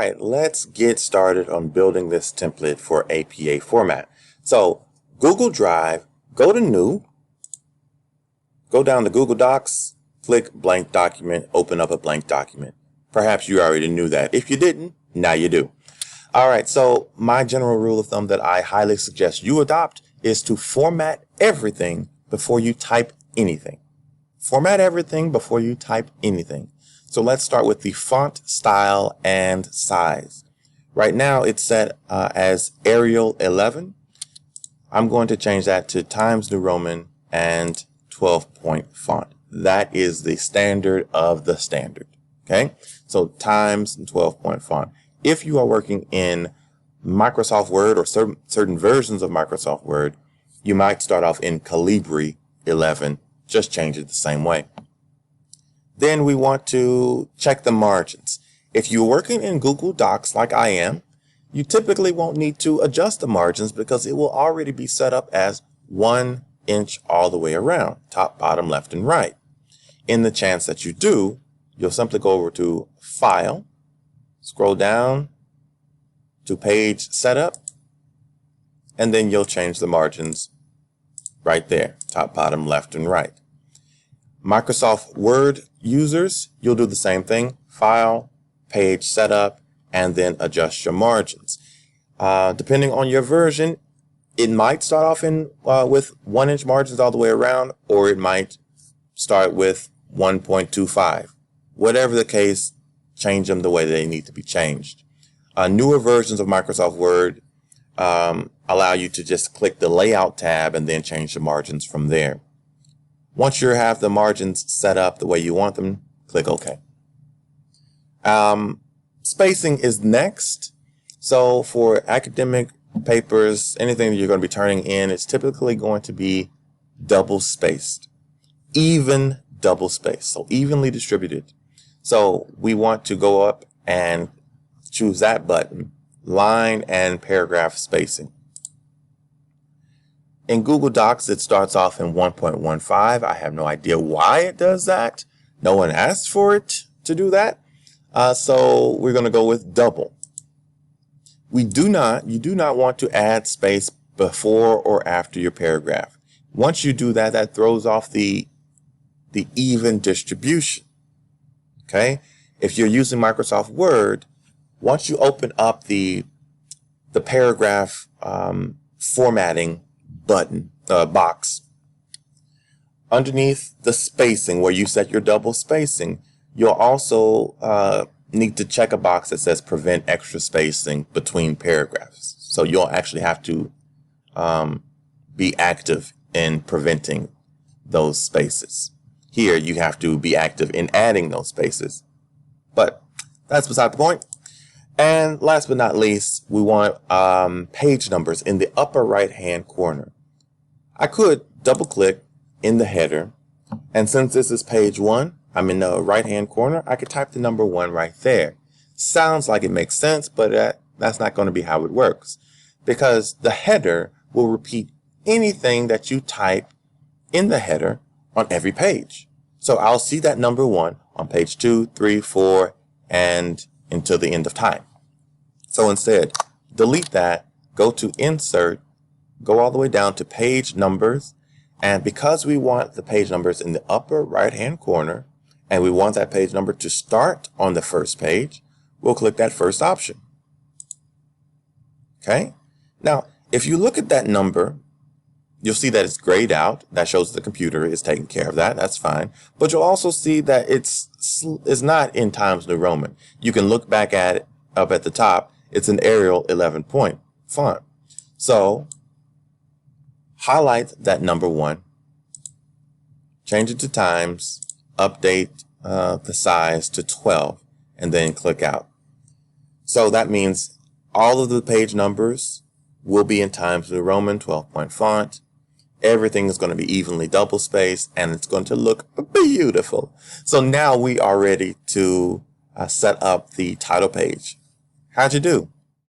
right, let's get started on building this template for APA format. So Google Drive, go to New, go down to Google Docs, click Blank Document, open up a blank document. Perhaps you already knew that. If you didn't, now you do. All right, so my general rule of thumb that I highly suggest you adopt is to format everything before you type anything. Format everything before you type anything. So let's start with the font style and size. Right now it's set as Arial 11. I'm going to change that to Times New Roman and 12-point font. That is the standard of the standard. Okay, so Times and 12-point font. If you are working in Microsoft Word or certain versions of Microsoft Word, you might start off in Calibri 11. Just change it the same way. Then we want to check the margins. If you're working in Google Docs like I am, you typically won't need to adjust the margins because it will already be set up as 1 inch all the way around, top, bottom, left, and right. In the chance that you do, you'll simply go over to File, scroll down to Page Setup, and then you'll change the margins right there, top, bottom, left, and right. Microsoft Word users, you'll do the same thing, File, Page Setup, and then adjust your margins. Depending on your version, it might start off with 1 inch margins all the way around, or it might start with 1.25. Whatever the case, change them the way they need to be changed. Newer versions of Microsoft Word allow you to just click the Layout tab and then change the margins from there. Once you have the margins set up the way you want them, click OK. Spacing is next. So for academic papers, anything that you're going to be turning in, it's typically going to be double spaced, even double spaced, so evenly distributed. So we want to go up and choose that button, line and paragraph spacing. In Google Docs, it starts off in 1.15. I have no idea why it does that. No one asked for it to do that. So we're going to go with double. You do not want to add space before or after your paragraph. Once you do that, that throws off the even distribution. Okay. If you're using Microsoft Word, once you open up the paragraph formatting button box, underneath the spacing where you set your double spacing, you'll also need to check a box that says prevent extra spacing between paragraphs. So you'll actually have to be active in preventing those spaces. Here you have to be active in adding those spaces. But that's beside the point. And last but not least, we want page numbers in the upper right hand corner. I could double click in the header, and since this is page 1, I'm in the right hand corner, I could type the number 1 right there. Sounds like it makes sense, but that's not going to be how it works, because the header will repeat anything that you type in the header on every page. So I'll see that number 1 on page 2, 3, 4, and until the end of time. So instead, delete that, go to Insert, go all the way down to Page Numbers, and because we want the page numbers in the upper right-hand corner, and we want that page number to start on the first page, we'll click that first option. Okay? Now, if you look at that number, you'll see that it's grayed out. That shows the computer is taking care of that. That's fine. But you'll also see that it's not in Times New Roman. You can look back at it up at the top. It's an Arial 11-point font. So highlight that number 1, change it to Times, update the size to 12, and then click out. So that means all of the page numbers will be in Times New Roman 12-point font. Everything is going to be evenly double spaced, and it's going to look beautiful. So now we are ready to set up the title page. How'd you do?